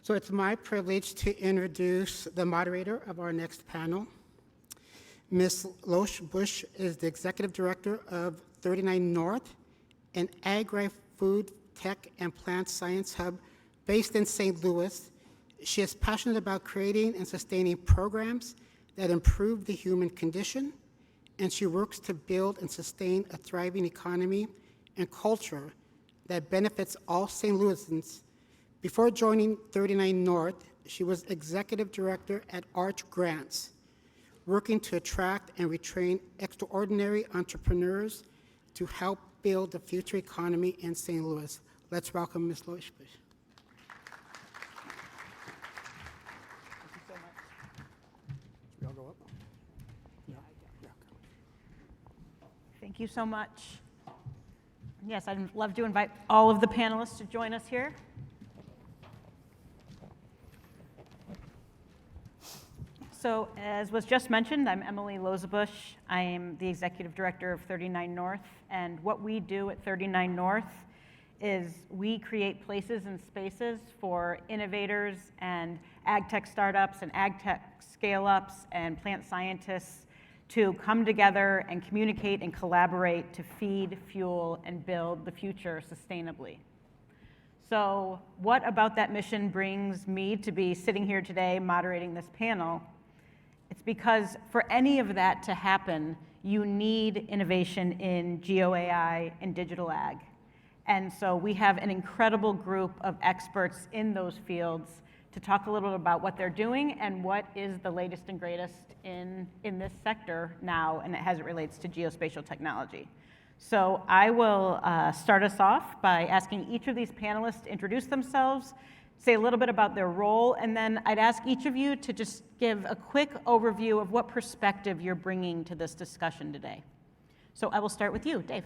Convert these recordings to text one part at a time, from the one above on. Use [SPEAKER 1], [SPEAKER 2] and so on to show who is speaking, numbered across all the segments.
[SPEAKER 1] So it's my privilege to introduce the moderator of our next panel. Ms. Lohse-Busch is the Executive Director of 39 North, an agri-food, tech, and plant science hub based in St. Louis. She is passionate about creating and sustaining programs that improve the human condition, and she works to build and sustain a thriving economy and culture that benefits all St. Louisans. Before joining 39 North, she was Executive Director at Arch Grants, working to attract and retrain extraordinary entrepreneurs to help build the future economy in St. Louis. Let's welcome Ms. Lohse-Busch.
[SPEAKER 2] We all go up? Yeah.
[SPEAKER 3] Thank you so much. Yes, I'd love to invite all of the panelists to join us here. So as was just mentioned, I'm Emily Lohse-Busch. I am the Executive Director of 39 North, and what we do at 39 North is we create places and spaces for innovators and ag tech startups and ag tech scale-ups and plant scientists to come together and communicate and collaborate to feed, fuel, and build the future sustainably. So what about that mission brings me to be sitting here today moderating this panel? It's because for any of that to happen, you need innovation in GeoAI and digital ag. And so we have an incredible group of experts in those fields to talk a little bit about what they're doing and what is the latest and greatest in this sector now, and as it relates to geospatial technology. So I will start us off by asking each of these panelists to introduce themselves, say a little bit about their role, and then I'd ask each of you to just give a quick overview of what perspective you're bringing to this discussion today. So I will start with you, Dave.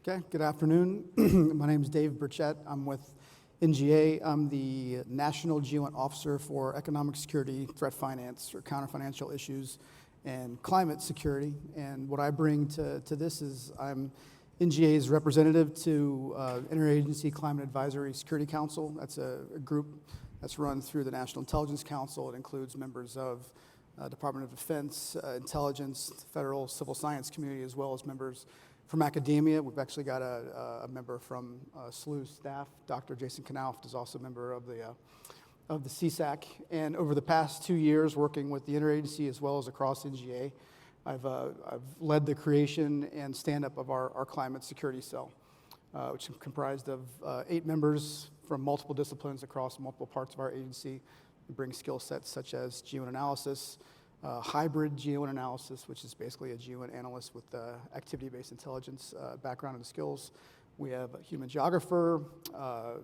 [SPEAKER 2] Okay, good afternoon. My name is Dave Birchett. I'm with NGA. I'm the National GEOINT Officer for Economic Security, Threat Finance, or Counter-Financial Issues, and Climate Security. And what I bring to this is I'm NGA's representative to Interagency Climate Advisory Security Council. That's a group that's run through the National Intelligence Council. It includes members of Department of Defense, intelligence, federal civil science community, as well as members from academia. We've actually got a member from SLU's staff. Dr. Jason Knauft is also a member of the CSAC. And over the past 2 years, working with the interagency as well as across NGA, I've led the creation and stand-up of our climate security cell, which is comprised of 8 members from multiple disciplines across multiple parts of our agency. We bring skill sets such as GEOINT analysis, hybrid GEOINT analysis, which is basically a GEOINT analyst with activity-based intelligence background and skills. We have a human geographer, a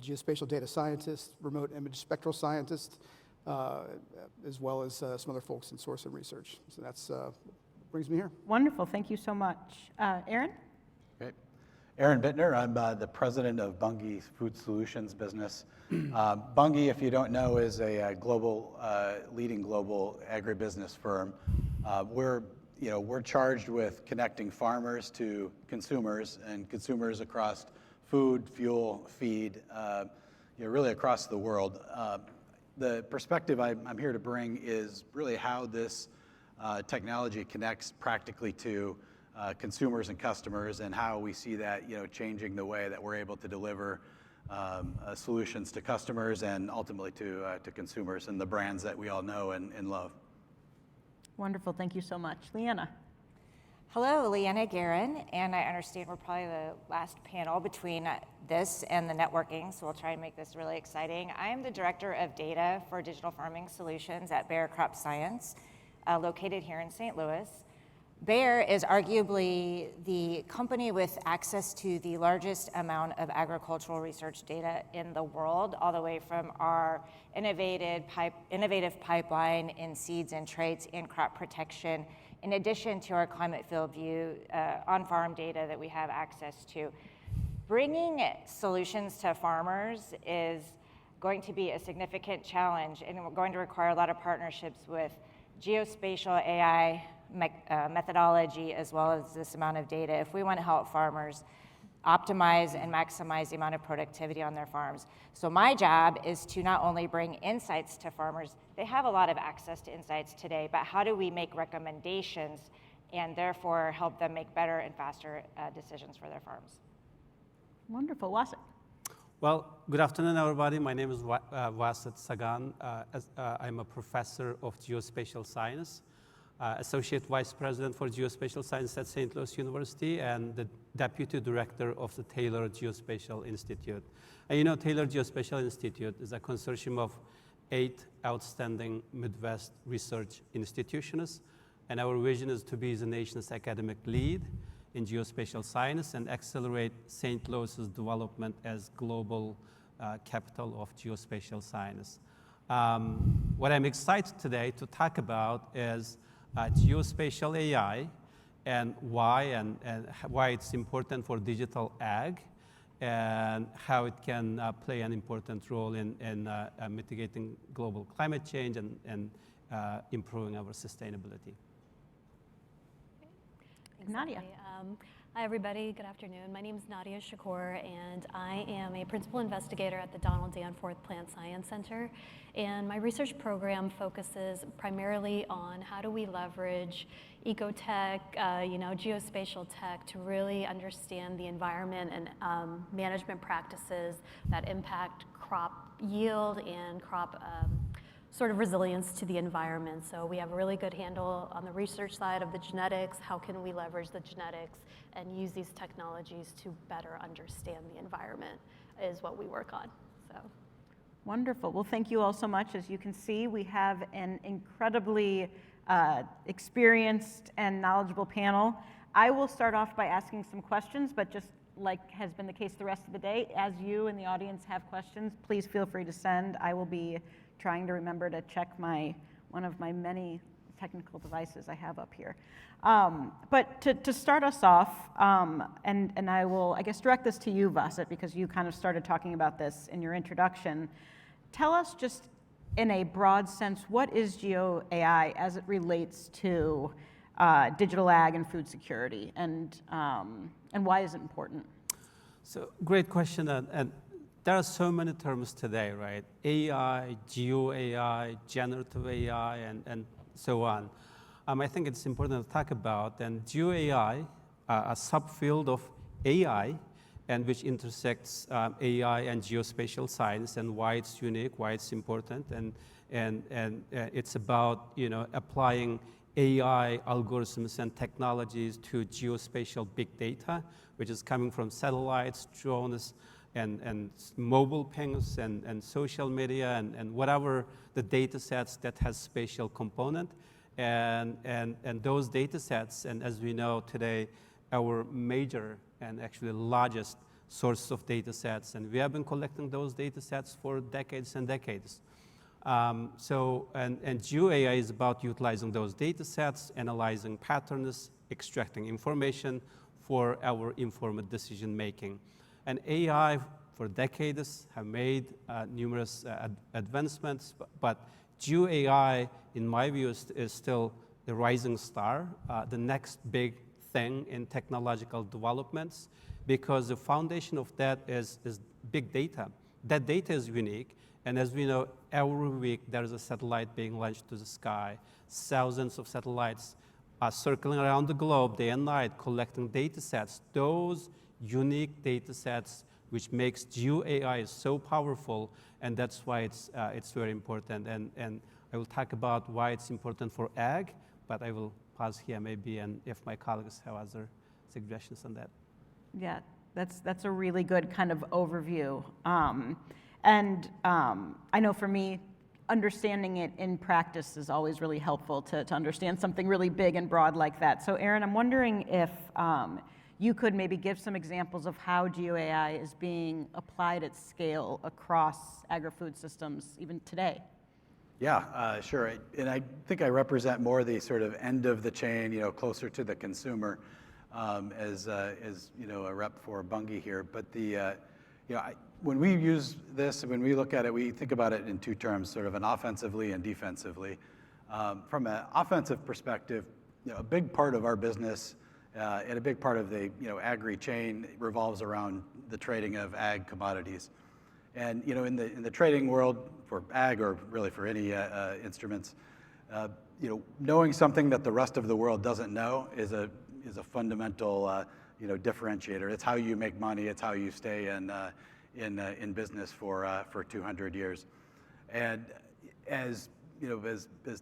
[SPEAKER 2] geospatial data scientist, remote image spectral scientist, as well as some other folks in source and research. So that's brings me here.
[SPEAKER 3] Wonderful, thank you so much. Aaron?
[SPEAKER 4] Great. Aaron Bittner, I'm the president of Bunge Food Solutions business. Bunge, if you don't know, is a leading global agribusiness firm. We're charged with connecting farmers to consumers and consumers across food, fuel, feed, really across the world. The perspective I'm here to bring is really how this technology connects practically to consumers and customers, and how we see that changing the way that we're able to deliver solutions to customers and ultimately to consumers and the brands that we all know and love.
[SPEAKER 3] Wonderful, thank you so much. Leanna?
[SPEAKER 5] Hello, Leanna Guerin, and I understand we're probably the last panel between this and the networking, so we'll try and make this really exciting. I am the Director of Data for Digital Farming Solutions at Bayer Crop Science, located here in St. Louis. Bayer is arguably the company with access to the largest amount of agricultural research data in the world, all the way from our innovative pipeline in seeds and traits in crop protection, in addition to our climate field view on-farm data that we have access to. Bringing solutions to farmers is going to be a significant challenge, and we're going to require a lot of partnerships with geospatial AI methodology, as well as this amount of data, if we want to help farmers optimize and maximize the amount of productivity on their farms. So my job is to not only bring insights to farmers, they have a lot of access to insights today, but how do we make recommendations and therefore help them make better and faster decisions for their farms?
[SPEAKER 3] Wonderful. Vasit.
[SPEAKER 6] Well, good afternoon, everybody. My name is Vasit Sagan. I'm a professor of geospatial science, associate vice president for geospatial science at St. Louis University, and the deputy director of the Taylor Geospatial Institute. And you know, Taylor Geospatial Institute is a consortium of 8 outstanding Midwest research institutions, and our vision is to be the nation's academic lead in geospatial science and accelerate St. Louis's development as global capital of geospatial science. What I'm excited today to talk about is geospatial AI and why it's important for digital ag and how it can play an important role in mitigating global climate change and improving our sustainability.
[SPEAKER 3] Nadia.
[SPEAKER 7] Hi, everybody. Good afternoon. My name is Nadia Shakoor, and I am a principal investigator at the Danforth Plant Science Center. And my research program focuses primarily on how do we leverage ecotech, geospatial tech to really understand the environment and management practices that impact crop yield and crop sort of resilience to the environment. So we have a really good handle on the research side of the genetics. How can we leverage the genetics and use these technologies to better understand the environment is what we work on. So.
[SPEAKER 3] Wonderful. Well, thank you all so much. As you can see, we have an incredibly experienced and knowledgeable panel. I will start off by asking some questions, but just like has been the case the rest of the day, as you in the audience have questions, please feel free to send. I will be trying to remember to check one of my many technical devices I have up here. But to start us off, and I will, I guess, direct this to you, Vasit, because you kind of started talking about this in your introduction. Tell us just in a broad sense, what is Geo AI as it relates to digital ag and food security, and why is it important?
[SPEAKER 6] So great question, and there are so many terms today, right? AI, Geo AI, generative AI, and so on. I think it's important to talk about, and Geo AI, a subfield of AI, and which intersects AI and geospatial science, and why it's unique, why it's important, and it's about applying AI algorithms and technologies to geospatial big data, which is coming from satellites, drones, and mobile pings and social media and whatever the data sets that has spatial component. And those data sets, and as we know today, our major and actually largest source of data sets, and we have been collecting those data sets for decades and decades. And Geo AI is about utilizing those data sets, analyzing patterns, extracting information for our informed decision making. And AI for decades have made numerous advancements, but Geo AI, in my view, is still the rising star, the next big thing in technological developments, because the foundation of that is big data. That data is unique, and as we know, every week there is a satellite being launched to the sky. Thousands of satellites are circling around the globe day and night collecting data sets. Those unique data sets which makes Geo AI so powerful, and that's why it's very important. And I will talk about why it's important for ag, but I will pause here maybe, and if my colleagues have other suggestions on that.
[SPEAKER 3] Yeah, that's a really good kind of overview. I know for me, understanding it in practice is always really helpful to understand something really big and broad like that. So Aaron, I'm wondering if you could maybe give some examples of how Geo AI is being applied at scale across agri-food systems even today.
[SPEAKER 4] Yeah, sure. And I think I represent more the sort of end of the chain, closer to the consumer, as a rep for Bunge here. But when we use this, when we look at it, we think about it in two terms, sort of an offensively and defensively. From an offensive perspective, a big part of our business And a big part of the agri chain revolves around the trading of ag commodities. And in the trading world for ag, or really for any instruments, knowing something that the rest of the world doesn't know is a fundamental differentiator. It's how you make money. It's how you stay in business for 200 years. And as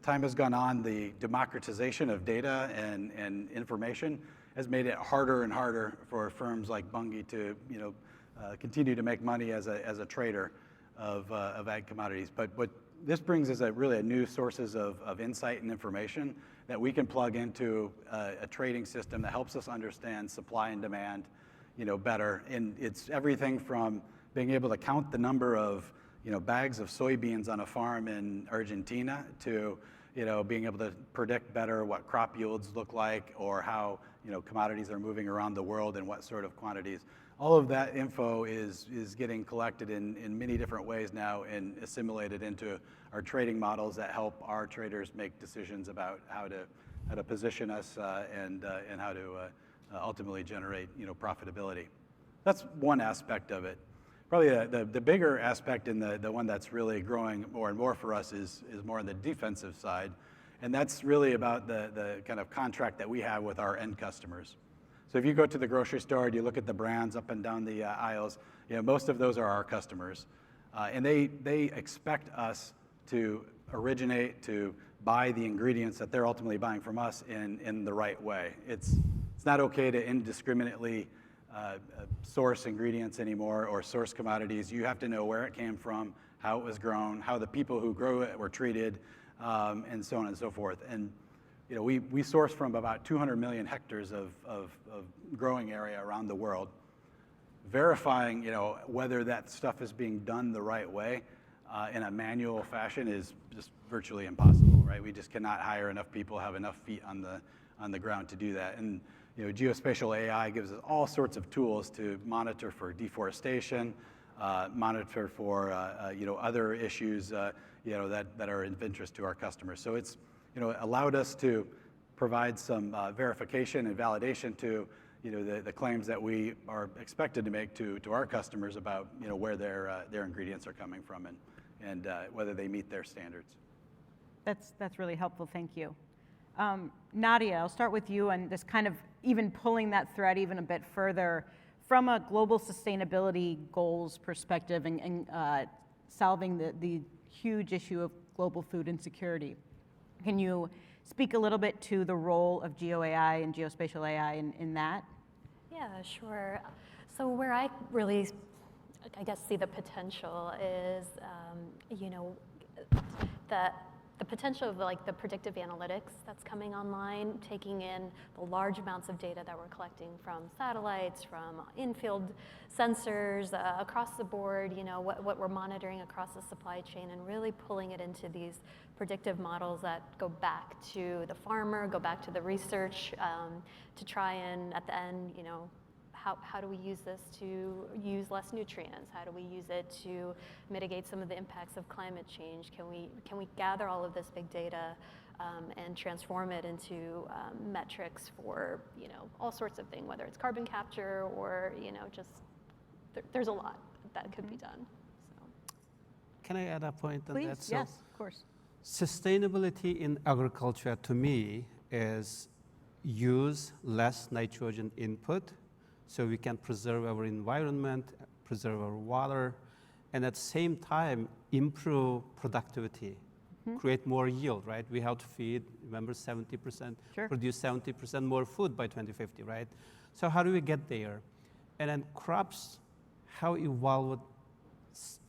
[SPEAKER 4] time has gone on, the democratization of data and information has made it harder and harder for firms like Bunge to continue to make money as a trader of ag commodities. But what this brings is really a new sources of insight and information that we can plug into a trading system that helps us understand supply and demand better. And it's everything from being able to count the number of bags of soybeans on a farm in Argentina to being able to predict better what crop yields look like, or how commodities are moving around the world and what sort of quantities. All of that info is getting collected in many different ways now and assimilated into our trading models that help our traders make decisions about how to position us and how to ultimately generate profitability. That's one aspect of it. Probably the bigger aspect, and the one that's really growing more and more for us is more on the defensive side, and that's really about the kind of contract that we have with our end customers. So if you go to the grocery store and you look at the brands up and down the aisles, most of those are our customers, and they expect us to originate, to buy the ingredients that they're ultimately buying from us in the right way. It's not okay to indiscriminately source ingredients anymore, or source commodities. You have to know where it came from, how it was grown, how the people who grew it were treated, and so on and so forth. And we source from about 200 million hectares of growing area around the world. Verifying whether that stuff is being done the right way in a manual fashion is just virtually impossible, right? We just cannot hire enough people, have enough feet on the ground to do that. And Geospatial AI gives us all sorts of tools to monitor for deforestation, monitor for other issues that are of interest to our customers. So it's allowed us to provide some verification and validation to the claims that we are expected to make to our customers about where their ingredients are coming from and whether they meet their standards.
[SPEAKER 3] That's really helpful, thank you. Nadia, I'll start with you, and this kind of even pulling that thread even a bit further from a global sustainability goals perspective and solving the huge issue of global food insecurity. Can you speak a little bit to the role of GeoAI and Geospatial AI in that?
[SPEAKER 7] Yeah, sure. So where I really, I guess, see the potential is, the potential of the predictive analytics that's coming online, taking in the large amounts of data that we're collecting from satellites, from in-field sensors, across the board, what we're monitoring across the supply chain, and really pulling it into these predictive models that go back to the farmer, go back to the research, to try and, at the end, how do we use this to use less nutrients? How do we use it to mitigate some of the impacts of climate change? Can we gather all of this big data and transform it into metrics for all sorts of things, whether it's carbon capture or just there's a lot that could be done. So.
[SPEAKER 6] Can I add a point on that?
[SPEAKER 3] Please, yes, of course.
[SPEAKER 6] Sustainability in agriculture, to me, is use less nitrogen input so we can preserve our environment, preserve our water, and at the same time improve productivity, create more yield, right? We have to feed, remember, 70%,
[SPEAKER 3] Sure.
[SPEAKER 6] produce 70% more food by 2050, right? So how do we get there? And then crops have evolved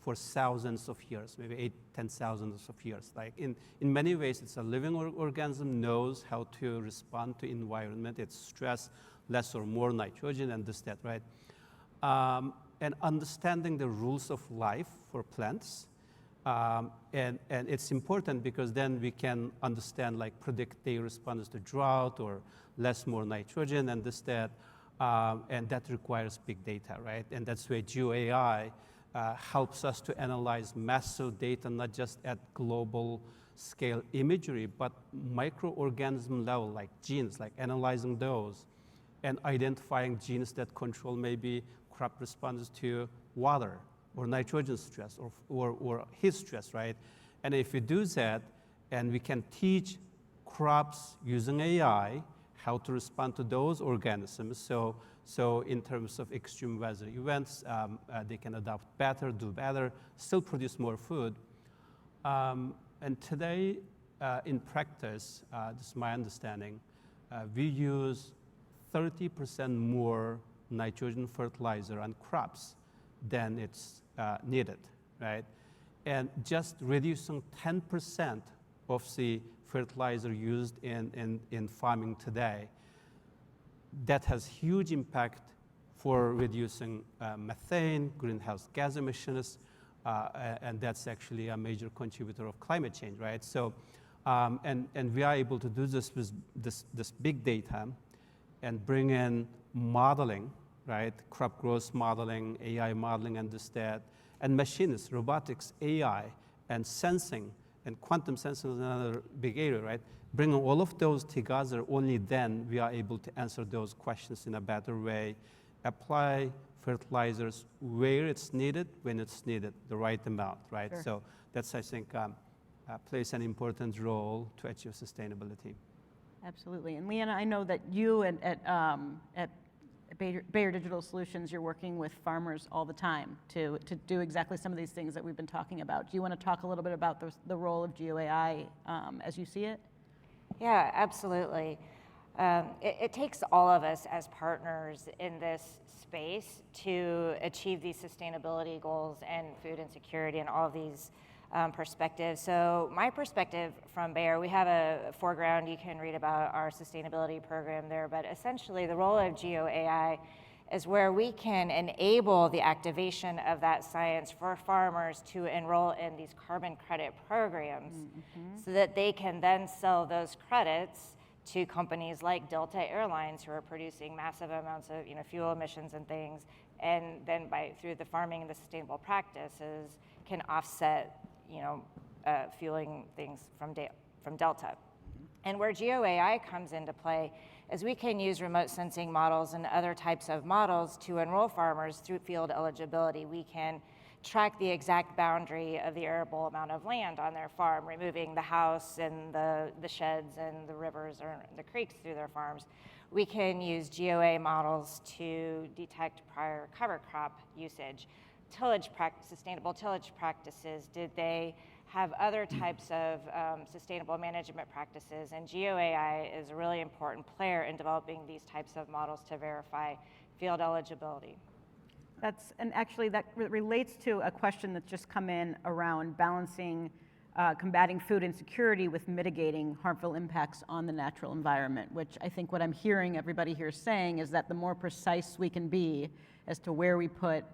[SPEAKER 6] for thousands of years, maybe 10,000 of years. Like in many ways, it's a living organism, knows how to respond to environment. It's stress, less or more nitrogen, and this, that, right? And understanding the rules of life for plants. And it's important because then we can understand, predict their response to drought or less, more nitrogen, and this, that. And that requires big data, right? And that's where GeoAI helps us to analyze massive data, not just at global scale imagery, but microorganism level, like genes, like analyzing those, and identifying genes that control maybe crop responses to water or nitrogen stress or heat stress, right? And if we do that, and we can teach crops using AI how to respond to those organisms, so in terms of extreme weather events, they can adapt better, do better, still produce more food. And today, in practice, this is my understanding, we use 30% more nitrogen fertilizer on crops than it's needed, right? And just reducing 10% of the fertilizer used in farming today, that has huge impact for reducing methane, greenhouse gas emissions, and that's actually a major contributor of climate change, right? So, and we are able to do this with this big data and bring in modeling, right? Crop growth modeling, AI modeling, and this, that, and machines, robotics, AI, and sensing, and quantum sensing is another big area, right? Bringing all of those together, only then we are able to answer those questions in a better way, apply fertilizers where it's needed, when it's needed, the right amount, right?
[SPEAKER 3] Sure.
[SPEAKER 6] So that's, I think, plays an important role to achieve sustainability.
[SPEAKER 3] Absolutely. And Leanna, I know that you at Bayer Digital Solutions, you're working with farmers all the time to do exactly some of these things that we've been talking about. Do you want to talk a little bit about the role of GeoAI as you see it?
[SPEAKER 5] Yeah, absolutely. It takes all of us as partners in this space to achieve these sustainability goals and food insecurity and all of these perspectives. So my perspective from Bayer, we have a foreground, you can read about our sustainability program there, but essentially the role of GeoAI is where we can enable the activation of that science for farmers to enroll in these carbon credit programs so that they can then sell those credits to companies like Delta Airlines, who are producing massive amounts of fuel emissions and things, and then through the farming and the sustainable practices can offset fueling things from Delta. And where GeoAI comes into play is we can use remote sensing models and other types of models to enroll farmers through field eligibility. We can track the exact boundary of the arable amount of land on their farm, removing the house and the sheds and the rivers or the creeks through their farms. We can use GeoA models to detect prior cover crop usage, sustainable tillage practices. Did they have other types of sustainable management practices? And GeoAI is a really important player in developing these types of models to verify field eligibility.
[SPEAKER 3] And actually that relates to a question that's just come in around balancing combating food insecurity with mitigating harmful impacts on the natural environment, which I think what I'm hearing everybody here saying is that the more precise we can be as to where we put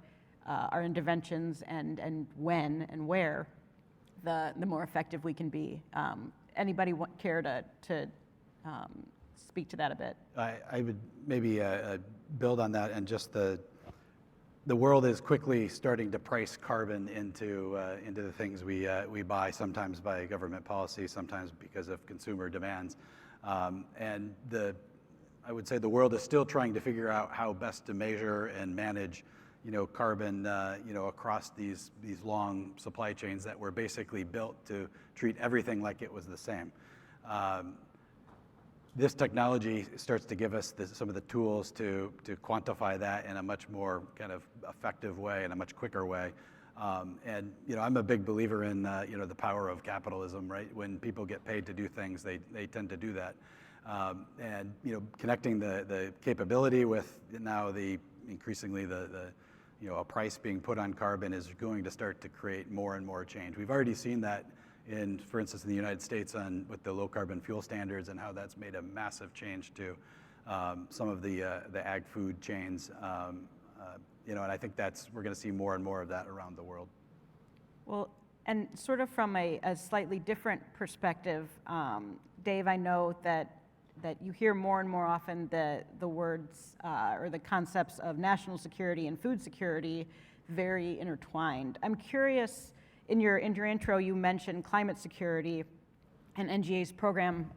[SPEAKER 3] our interventions and when and where, the more effective we can be. Anybody care to speak to that a bit?
[SPEAKER 4] I would maybe build on that, and just the world is quickly starting to price carbon into the things we buy, sometimes by government policy, sometimes because of consumer demands. And I would say the world is still trying to figure out how best to measure and manage carbon across these long supply chains that were basically built to treat everything like it was the same. This technology starts to give us some of the tools to quantify that in a much more kind of effective way, in a much quicker way. And I'm a big believer in the power of capitalism, right? When people get paid to do things, they tend to do that. And connecting the capability with now increasingly a price being put on carbon is going to start to create more and more change. We've already seen that for instance, in the United States with the low carbon fuel standards and how that's made a massive change to some of the ag food chains. And I think we're going to see more and more of that around the world.
[SPEAKER 3] Well, and sort of from a slightly different perspective, Dave, I know that you hear more and more often the words or the concepts of national security and food security very intertwined. I'm curious, in your intro, you mentioned climate security and NGA's program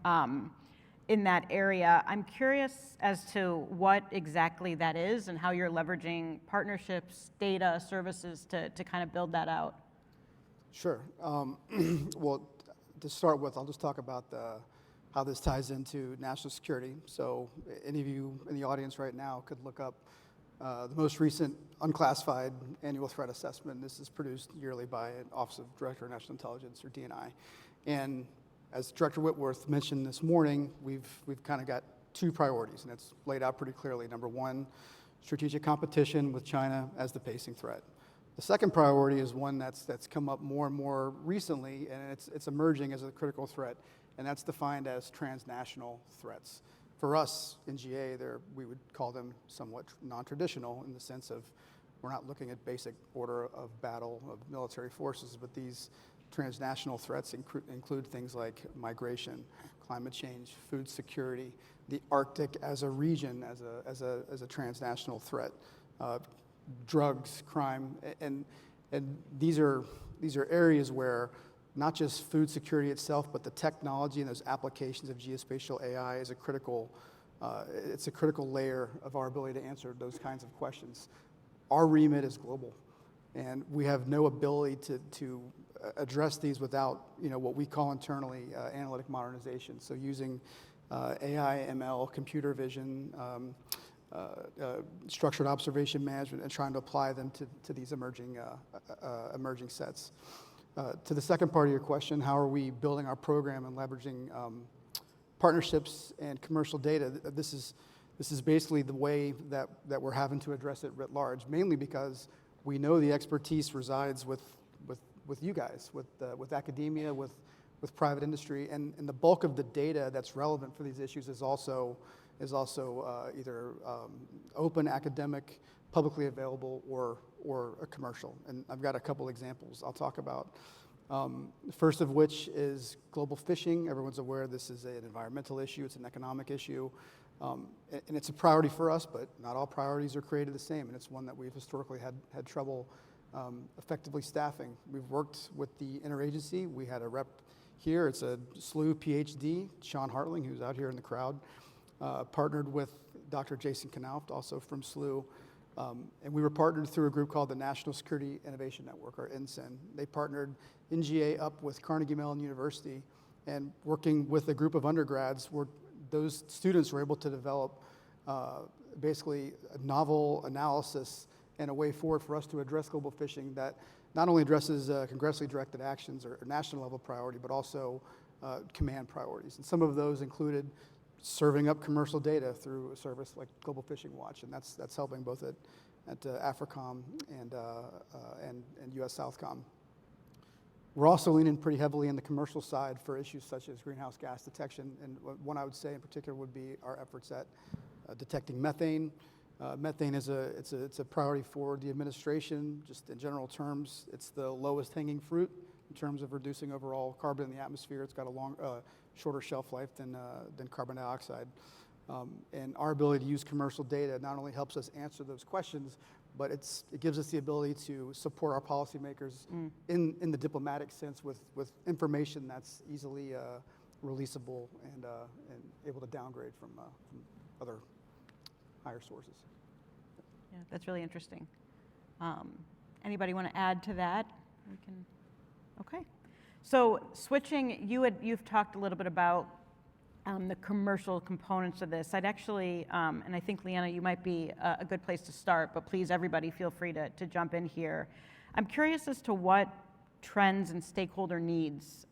[SPEAKER 3] in that area. I'm curious as to what exactly that is and how you're leveraging partnerships, data, services to kind of build that out.
[SPEAKER 2] Sure. Well, to start with, I'll just talk about how this ties into national security. So any of you in the audience right now could look up the most recent unclassified annual threat assessment. This is produced yearly by an Office of Director of National Intelligence, or DNI. And as Director Whitworth mentioned this morning, we've kind of got two priorities, and it's laid out pretty clearly. Number one, strategic competition with China as the pacing threat. The second priority is one that's come up more and more recently, and it's emerging as a critical threat, and that's defined as transnational threats. For us in GA, we would call them somewhat non-traditional in the sense of we're not looking at basic order of battle of military forces, but these transnational threats include things like migration, climate change, food security, the Arctic as a region, as a transnational threat, drugs, crime, and these are areas where not just food security itself, but the technology and those applications of geospatial AI is it's a critical layer of our ability to answer those kinds of questions. Our remit is global, and we have no ability to address these without what we call internally analytic modernization. So using AI, ML, computer vision, structured observation management, and trying to apply them to these emerging sets. To the second part of your question, how are we building our program and leveraging partnerships and commercial data? This is basically the way that we're having to address it writ large, mainly because we know the expertise resides with you guys, with academia, with private industry, and the bulk of the data that's relevant for these issues is also either open, academic, publicly available, or a commercial. And I've got a couple examples I'll talk about. The first of which is global fishing. Everyone's aware this is an environmental issue, it's an economic issue, and it's a priority for us, but not all priorities are created the same, and it's one that we've historically had trouble effectively staffing. We've worked with the interagency. We had a rep here, it's a SLU PhD, Sean Hartling, who's out here in the crowd, partnered with Dr. Jason Knauft, also from SLU, and we were partnered through a group called the National Security Innovation Network, or NSIN. They partnered NGA up with Carnegie Mellon University, and working with a group of undergrads, those students were able to develop basically a novel analysis and a way forward for us to address global fishing that not only addresses congressionally directed actions or national level priority, but also command priorities. And some of those included serving up commercial data through a service like Global Fishing Watch, and that's helping both at AFRICOM and US Southcom. We're also leaning pretty heavily in the commercial side for issues such as greenhouse gas detection, and one I would say in particular would be our efforts at detecting methane. Methane it's a priority for the administration. Just in general terms, it's the lowest hanging fruit in terms of reducing overall carbon in the atmosphere. It's got a shorter shelf life than carbon dioxide. And our ability to use commercial data not only helps us answer those questions, but it gives us the ability to support our policymakers in the diplomatic sense with information that's easily releasable and able to downgrade from other higher sources.
[SPEAKER 3] Yeah, that's really interesting. Anybody want to add to that? We can. Okay. So switching, you've talked a little bit about the commercial components of this. I'd actually, and I think Leanna, you might be a good place to start, but please, everybody, feel free to jump in here. I'm curious as to what trends and stakeholder needs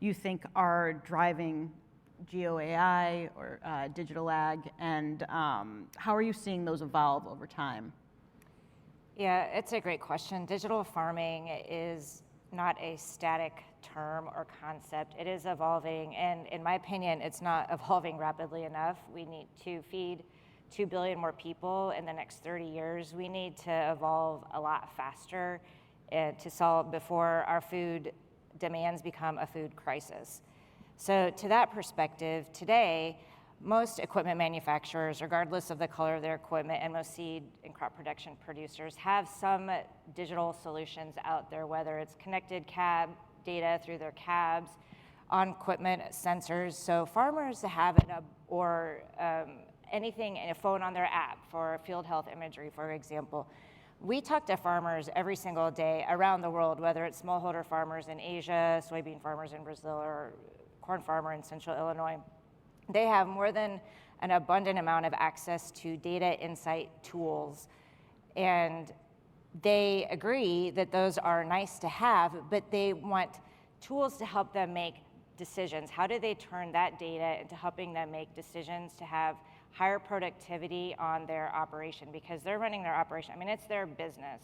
[SPEAKER 3] you think are driving Geo AI or digital ag, and how are you seeing those evolve over time?
[SPEAKER 5] Yeah, it's a great question. Digital farming is not a static term or concept. It is evolving, and in my opinion, it's not evolving rapidly enough. We need to feed 2 billion more people in the next 30 years. We need to evolve a lot faster to solve before our food demands become a food crisis. So to that perspective, today, most equipment manufacturers, regardless of the color of their equipment, and most seed and crop production producers have some digital solutions out there, whether it's connected cab data through their cabs, on equipment, sensors. So farmers have it, or anything in a phone on their app for field health imagery, for example. We talk to farmers every single day around the world, whether it's smallholder farmers in Asia, soybean farmers in Brazil, or corn farmer in central Illinois. They have more than an abundant amount of access to data insight tools. And they agree that those are nice to have, but they want tools to help them make decisions. How do they turn that data into helping them make decisions to have higher productivity on their operation? Because they're running their operation. I mean, it's their business.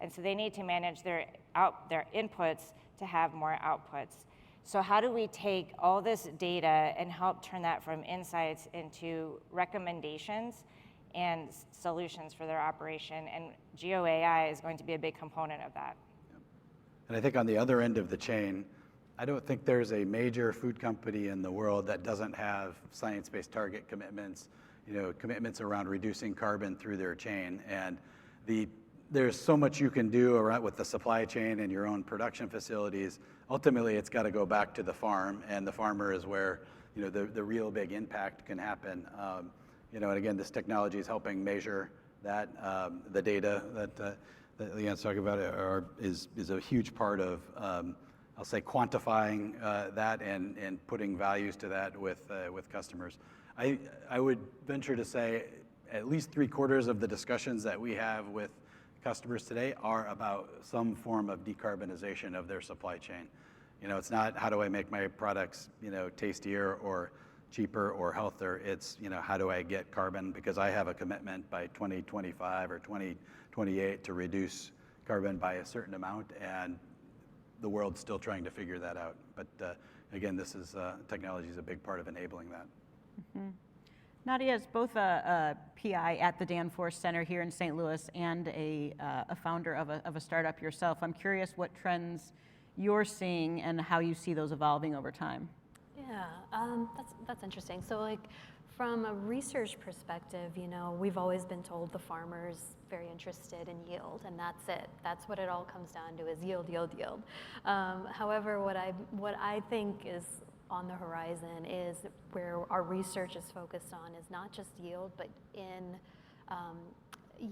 [SPEAKER 5] And so they need to manage their inputs to have more outputs. So how do we take all this data and help turn that from insights into recommendations and solutions for their operation? And Geo AI is going to be a big component of that.
[SPEAKER 4] And I think on the other end of the chain, I don't think there's a major food company in the world that doesn't have science-based target commitments, commitments around reducing carbon through their chain. And there's so much you can do around with the supply chain and your own production facilities. Ultimately, it's got to go back to the farm, and the farmer is where the real big impact can happen. And again, this technology is helping measure that. The data that Leanne's talking about is a huge part of, I'll say, quantifying that and putting values to that with customers. I would venture to say at least 3/4 of the discussions that we have with customers today are about some form of decarbonization of their supply chain. It's not how do I make my products, tastier or cheaper or healthier. It's, how do I get carbon, because I have a commitment by 2025 or 2028 to reduce carbon by a certain amount, and the world's still trying to figure that out. But again, technology is a big part of enabling that.
[SPEAKER 3] Mm-hmm. Nadia is both a PI at the Danforth Center here in St. Louis and a founder of a startup yourself. I'm curious what trends you're seeing and how you see those evolving over time.
[SPEAKER 7] Yeah, that's interesting. So from a research perspective, we've always been told the farmer's very interested in yield, and that's it. That's what it all comes down to, is yield, yield, yield. However, what I think is on the horizon is where our research is focused on is not just yield, but in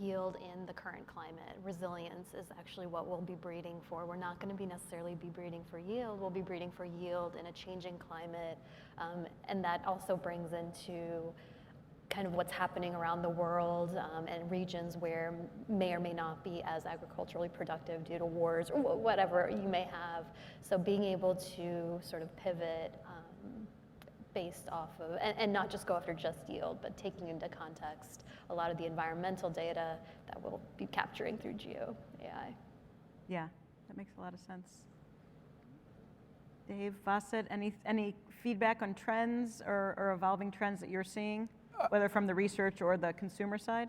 [SPEAKER 7] yield in the current climate. Resilience is actually what we'll be breeding for. We're not going to be necessarily breeding for yield. We'll be breeding for yield in a changing climate, and that also brings into kind of what's happening around the world and regions where may or may not be as agriculturally productive due to wars or whatever you may have. So being able to sort of pivot based off of, and not just go after just yield, but taking into context a lot of the environmental data that we'll be capturing through Geo AI.
[SPEAKER 3] Yeah, that makes a lot of sense. Dave, Vasit, any feedback on trends or evolving trends that you're seeing, whether from the research or the consumer side?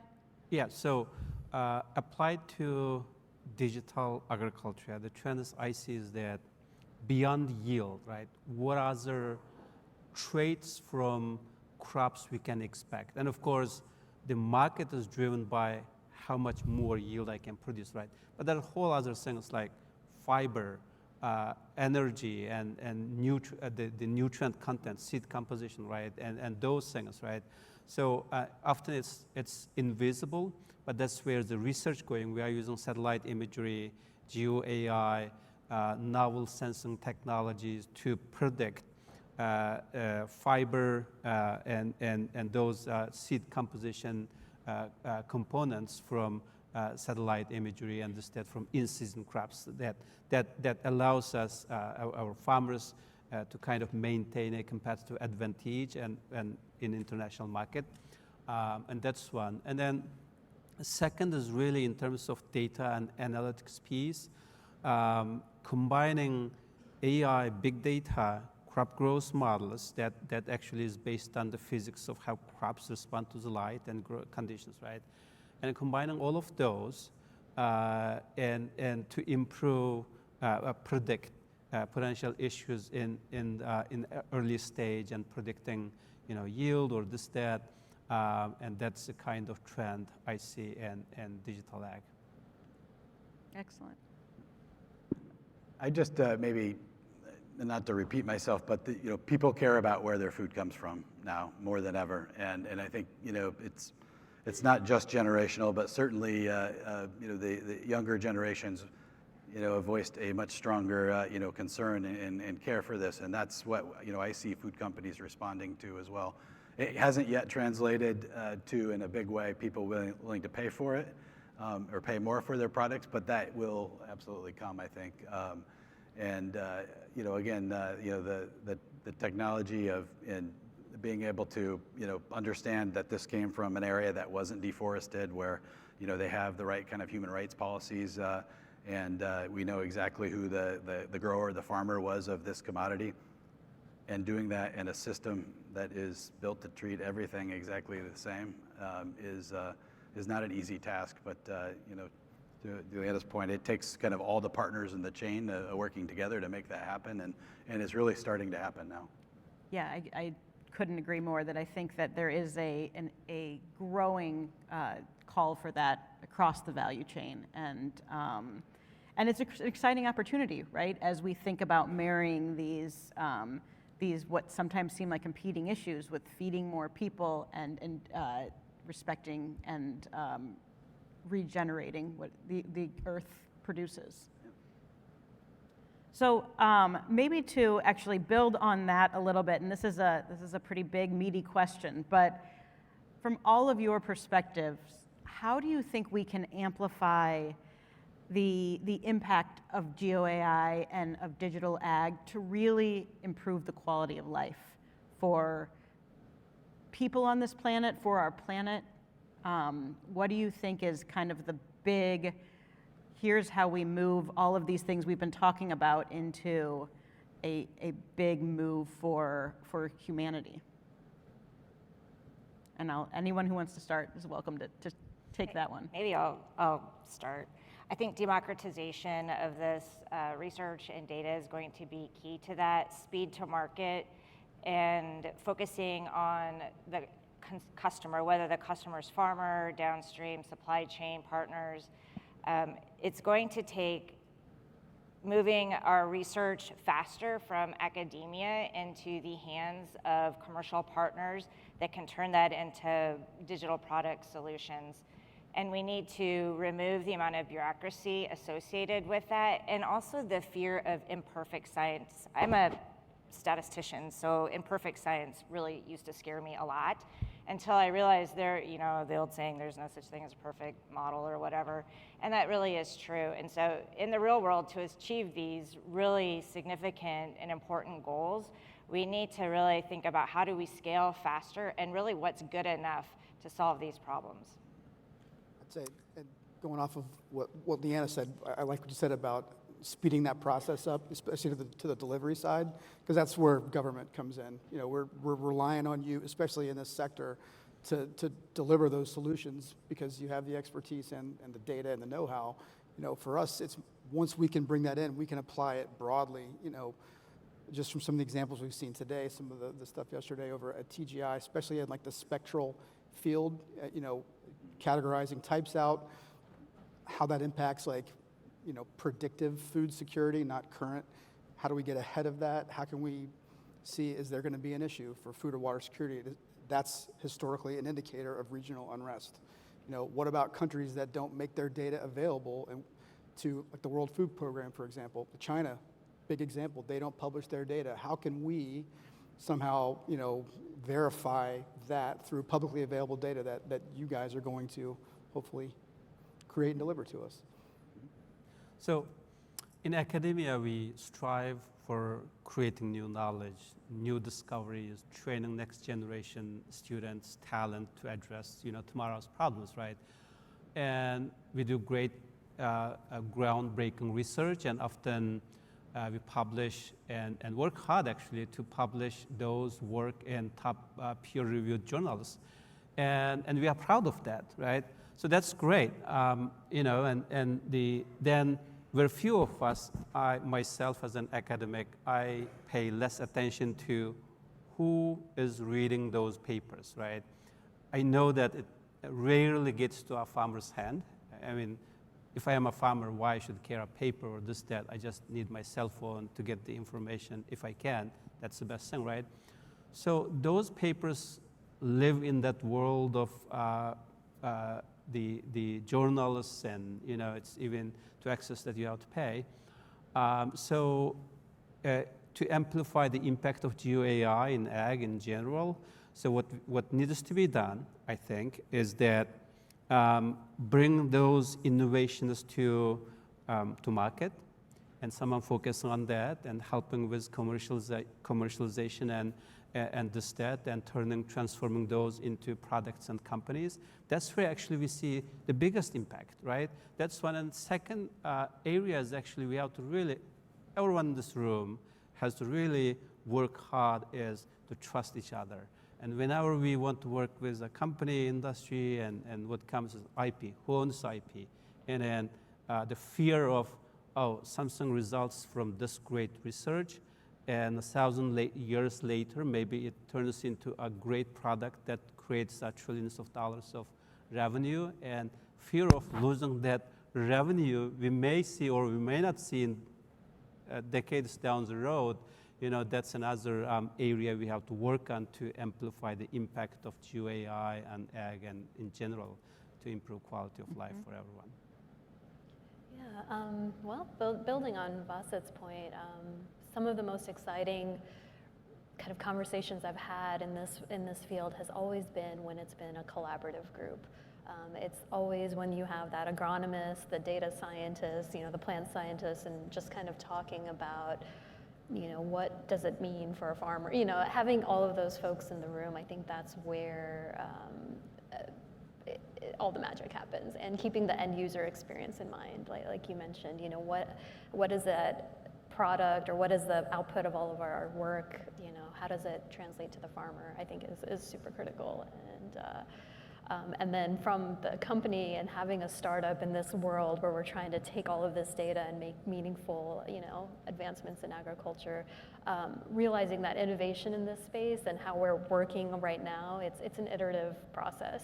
[SPEAKER 6] Yeah, so applied to digital agriculture, the trends I see is that beyond yield, right, what other traits from crops we can expect? And of course, the market is driven by how much more yield I can produce, right? But there are whole other things like fiber, energy, and the nutrient content, seed composition, right? And those things, right? So often it's invisible, but that's where the research going. We are using satellite imagery, Geo AI, novel sensing technologies to predict fiber and those seed composition components from satellite imagery and instead from in-season crops that allows us, our farmers, to kind of maintain a competitive advantage and in international market. And that's one. And then second is really in terms of data and analytics piece, combining AI, big data, crop growth models that actually is based on the physics of how crops respond to the light and conditions, right? And combining all of those and to improve, predict potential issues in early stage and predicting, yield or this, that, and that's the kind of trend I see in digital ag.
[SPEAKER 3] Excellent.
[SPEAKER 4] I just maybe and not to repeat myself, but people care about where their food comes from now more than ever, and I think it's not just generational, but certainly the younger generations have voiced a much stronger concern and care for this, and that's what I see food companies responding to as well. It hasn't yet translated to, in a big way, people willing to pay for it or pay more for their products, but that will absolutely come, I think. Again, the technology of being able to understand that this came from an area that wasn't deforested, where they have the right kind of human rights policies, and we know exactly who the grower, the farmer was of this commodity, and doing that in a system that is built to treat everything exactly the same is not an easy task. But to Leanna's point, it takes kind of all the partners in the chain working together to make that happen, and it's really starting to happen now.
[SPEAKER 3] Yeah, I couldn't agree more that I think that there is a growing call for that across the value chain, and it's an exciting opportunity, right? As we think about marrying these what sometimes seem like competing issues with feeding more people and respecting and regenerating what the earth produces. So maybe to actually build on that a little bit, and this is a pretty big, meaty question, but from all of your perspectives, how do you think we can amplify the impact of GeoAI and of digital ag to really improve the quality of life for people on this planet, for our planet? What do you think is kind of the big, here's how we move all of these things we've been talking about into a big move for humanity? And anyone who wants to start is welcome to take that one.
[SPEAKER 5] Maybe I'll start. I think democratization of this research and data is going to be key to that. Speed to market and focusing on the customer, whether the customer's farmer, downstream supply chain partners. It's going to take moving our research faster from academia into the hands of commercial partners that can turn that into digital product solutions. And we need to remove the amount of bureaucracy associated with that, and also the fear of imperfect science. I'm a statistician, so imperfect science really used to scare me a lot, until I realized the old saying, there's no such thing as a perfect model or whatever, and that really is true. And so in the real world, to achieve these really significant and important goals, we need to really think about how do we scale faster and really what's good enough to solve these problems.
[SPEAKER 2] I'd say, and going off of what Leanna said, I like what you said about speeding that process up, especially to the delivery side, because that's where government comes in. We're relying on you, especially in this sector, to deliver those solutions, because you have the expertise and the data and the know-how. For us, it's once we can bring that in, we can apply it broadly. Just from some of the examples we've seen today, some of the stuff yesterday over at TGI, especially in like the spectral field, categorizing types out, how that impacts predictive food security, not current. How do we get ahead of that? How can we see, is there going to be an issue for food or water security? That's historically an indicator of regional unrest. What about countries that don't make their data available to like the World Food Program, for example? China, big example, they don't publish their data. How can we somehow, verify that through publicly available data that you guys are going to hopefully create and deliver to us?
[SPEAKER 6] So in academia, we strive for creating new knowledge, new discoveries, training next generation students, talent to address tomorrow's problems, right? And we do great groundbreaking research, and often we publish and work hard actually to publish those work in top peer-reviewed journals. And we are proud of that, right? So that's great, then very few of us, I myself as an academic, I pay less attention to who is reading those papers, right? I know that it rarely gets to a farmer's hand. I mean, if I am a farmer, why I should carry a paper or this, that? I just need my cell phone to get the information if I can. That's the best thing, right? So those papers live in that world of the journalists, and it's even to access that you have to pay. To amplify the impact of GeoAI in ag in general, so what needs to be done, I think, is that bring those innovations to market, and someone focus on that and helping with commercialization and this, that, and transforming those into products and companies. That's where actually we see the biggest impact, right? That's one. And second area is actually we have to really, everyone in this room has to really work hard is to trust each other. And whenever we want to work with a company, industry, and what comes is IP, who owns IP? And then the fear of, something results from this great research, and 1,000 years later, maybe it turns into a great product that creates trillions of dollars of revenue, and fear of losing that revenue we may see or we may not see in decades down the road. That's another area we have to work on to amplify the impact of GeoAI and ag and in general to improve quality of life for everyone.
[SPEAKER 7] Yeah, well, building on Vasit's point, some of the most exciting kind of conversations I've had in this field has always been when it's been a collaborative group. It's always when you have that agronomist, the data scientist, the plant scientist, and just kind of talking about, what does it mean for a farmer? Having all of those folks in the room, I think that's where all the magic happens, and keeping the end user experience in mind, like you mentioned. What is that product, or what is the output of all of our work? How does it translate to the farmer? I think is super critical. And then from the company and having a startup in this world where we're trying to take all of this data and make meaningful, advancements in agriculture, realizing that innovation in this space and how we're working right now, it's an iterative process,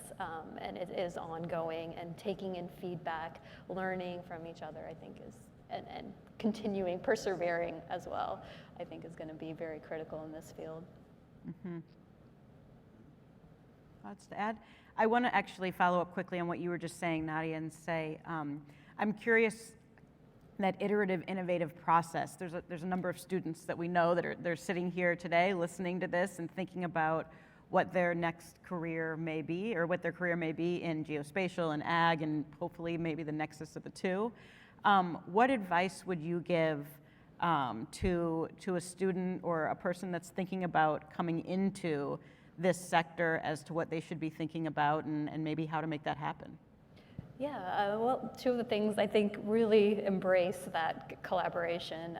[SPEAKER 7] and it is ongoing, and taking in feedback, learning from each other, I think is, and continuing, persevering as well, I think is going to be very critical in this field.
[SPEAKER 3] Mm-hmm. Thoughts to add? I want to actually follow up quickly on what you were just saying, Nadia, and say, I'm curious, that iterative, innovative process, there's a number of students that we know that they're sitting here today listening to this and thinking about what their next career may be, or what their career may be in geospatial and ag, and hopefully maybe the nexus of the two. What advice would you give to a student or a person that's thinking about coming into this sector as to what they should be thinking about, and maybe how to make that happen?
[SPEAKER 7] Yeah, well, two of the things I think really embrace that collaboration.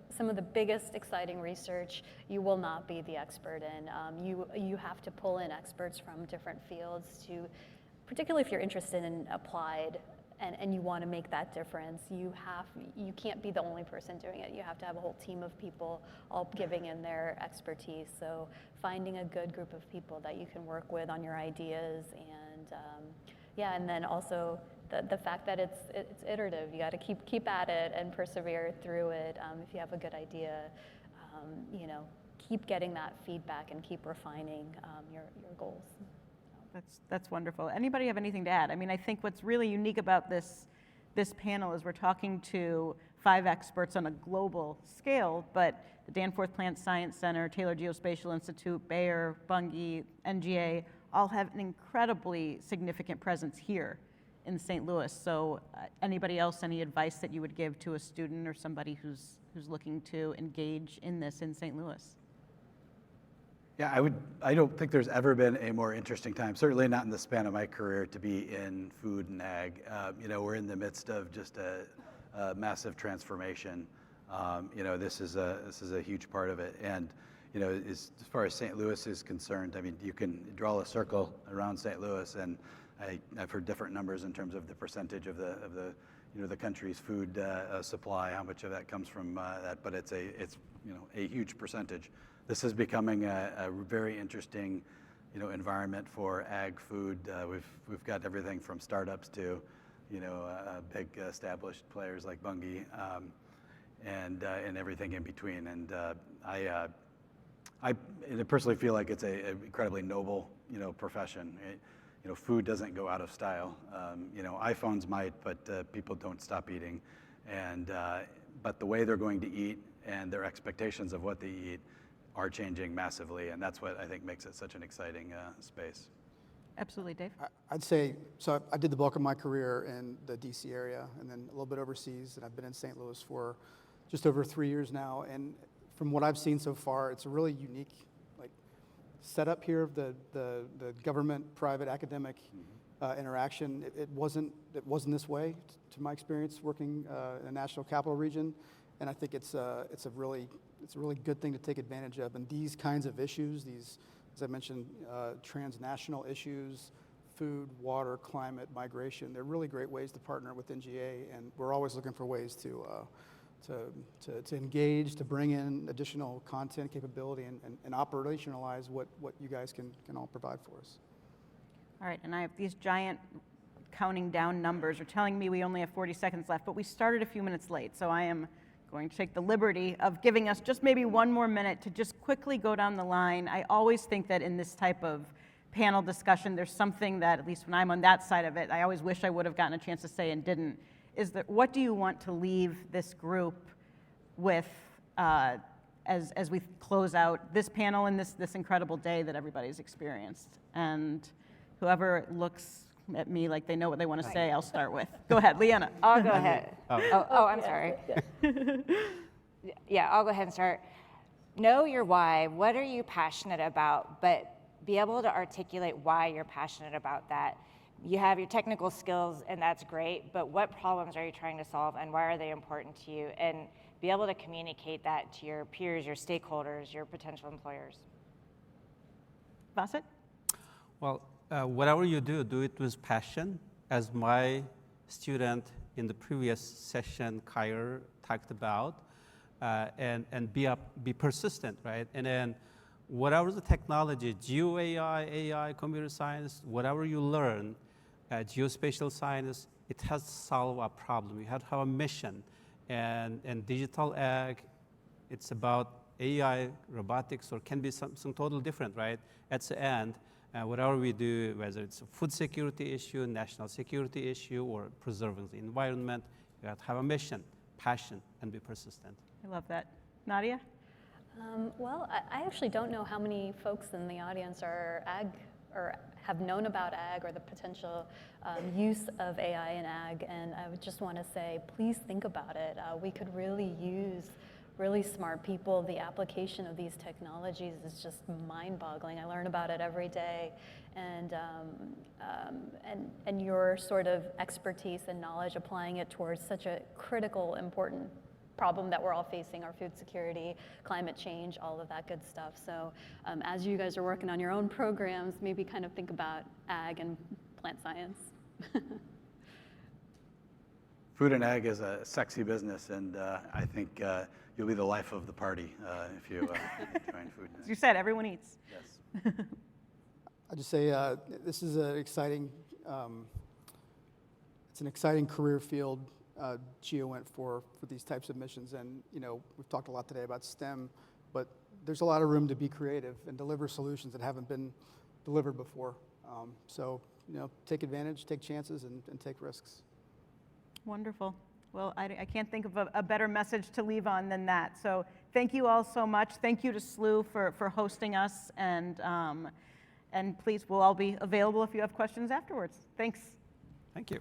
[SPEAKER 7] Some of the biggest exciting research you will not be the expert in. You have to pull in experts from different fields to, particularly if you're interested in applied and you want to make that difference, you can't be the only person doing it. You have to have a whole team of people all giving in their expertise. So finding a good group of people that you can work with on your ideas, and then also the fact that it's iterative. You got to keep at it and persevere through it. If you have a good idea, keep getting that feedback and keep refining your goals.
[SPEAKER 3] That's wonderful. Anybody have anything to add? I mean, I think what's really unique about this panel is we're talking to 5 experts on a global scale, but the Danforth Plant Science Center, Taylor Geospatial Institute, Bayer, Bunge, NGA, all have an incredibly significant presence here in St. Louis. So anybody else, any advice that you would give to a student or somebody who's looking to engage in this in St. Louis?
[SPEAKER 4] Yeah, I don't think there's ever been a more interesting time, certainly not in the span of my career, to be in food and ag. We're in the midst of just a massive transformation. This is a huge part of it. And as far as St. Louis is concerned, I mean, you can draw a circle around St. Louis, and I've heard different numbers in terms of the percentage of the country's food supply, how much of that comes from that, but it's a huge percentage. This is becoming a very interesting environment for ag food. We've got everything from startups to, big established players like Bunge, and everything in between. And I personally feel like it's an incredibly noble, profession. Food doesn't go out of style. iPhones might, but people don't stop eating. And but the way they're going to eat and their expectations of what they eat are changing massively, and that's what I think makes it such an exciting space.
[SPEAKER 3] Absolutely, Dave.
[SPEAKER 2] I'd say, so I did the bulk of my career in the DC area and then a little bit overseas, and I've been in St. Louis for just over 3 years now. And from what I've seen so far, it's a really unique setup here of the government, private, academic interaction. It wasn't this way, to my experience, working in a national capital region. And I think it's a really good thing to take advantage of. And these kinds of issues, these, as I mentioned, transnational issues, food, water, climate, migration, they're really great ways to partner with NGA. And we're always looking for ways to engage, to bring in additional content capability and operationalize what you guys can all provide for us.
[SPEAKER 3] All right, and I have these giant counting down numbers are telling me we only have 40 seconds left, but we started a few minutes late, so I am going to take the liberty of giving us just maybe one more minute to just quickly go down the line. I always think that in this type of panel discussion, there's something that, at least when I'm on that side of it, I always wish I would have gotten a chance to say and didn't, is that what do you want to leave this group with as we close out this panel and this incredible day that everybody's experienced? And whoever looks at me like they know what they want to say, I'll start with. Go ahead, Leanna.
[SPEAKER 5] I'll go ahead. Oh, I'm sorry. Yeah, I'll go ahead and start. Know your why. What are you passionate about? But be able to articulate why you're passionate about that. You have your technical skills, and that's great, but what problems are you trying to solve, and why are they important to you? And be able to communicate that to your peers, your stakeholders, your potential employers.
[SPEAKER 3] Vasit?
[SPEAKER 6] Well, whatever you do, do it with passion. As my student in the previous session, Kyer, talked about, and be persistent, right? And then whatever the technology, Geo-AI, AI, computer science, whatever you learn, geospatial science, it has to solve a problem. You have to have a mission. And digital ag, it's about AI, robotics, or can be something totally different, right? At the end, whatever we do, whether it's a food security issue, national security issue, or preserving the environment, you have to have a mission, passion, and be persistent.
[SPEAKER 3] I love that. Nadia?
[SPEAKER 7] Well, I actually don't know how many folks in the audience are ag or have known about ag or the potential use of AI in ag, and I would just want to say, please think about it. We could really use really smart people. The application of these technologies is just mind-boggling. I learn about it every day, and your sort of expertise and knowledge applying it towards such a critical, important problem that we're all facing, our food security, climate change, all of that good stuff. So as you guys are working on your own programs, maybe kind of think about ag and plant science.
[SPEAKER 4] Food and ag is a sexy business, and I think you'll be the life of the party if you join food.
[SPEAKER 3] As you said, everyone eats.
[SPEAKER 4] Yes.
[SPEAKER 2] I'd just say this is an exciting, it's an exciting career field, GEOINT for these types of missions. And we've talked a lot today about STEM, but there's a lot of room to be creative and deliver solutions that haven't been delivered before. So take advantage, take chances, and take risks.
[SPEAKER 3] Wonderful. Well, I can't think of a better message to leave on than that. So thank you all so much. Thank you to SLU for hosting us. And please, we'll all be available if you have questions afterwards. Thanks.
[SPEAKER 6] Thank you.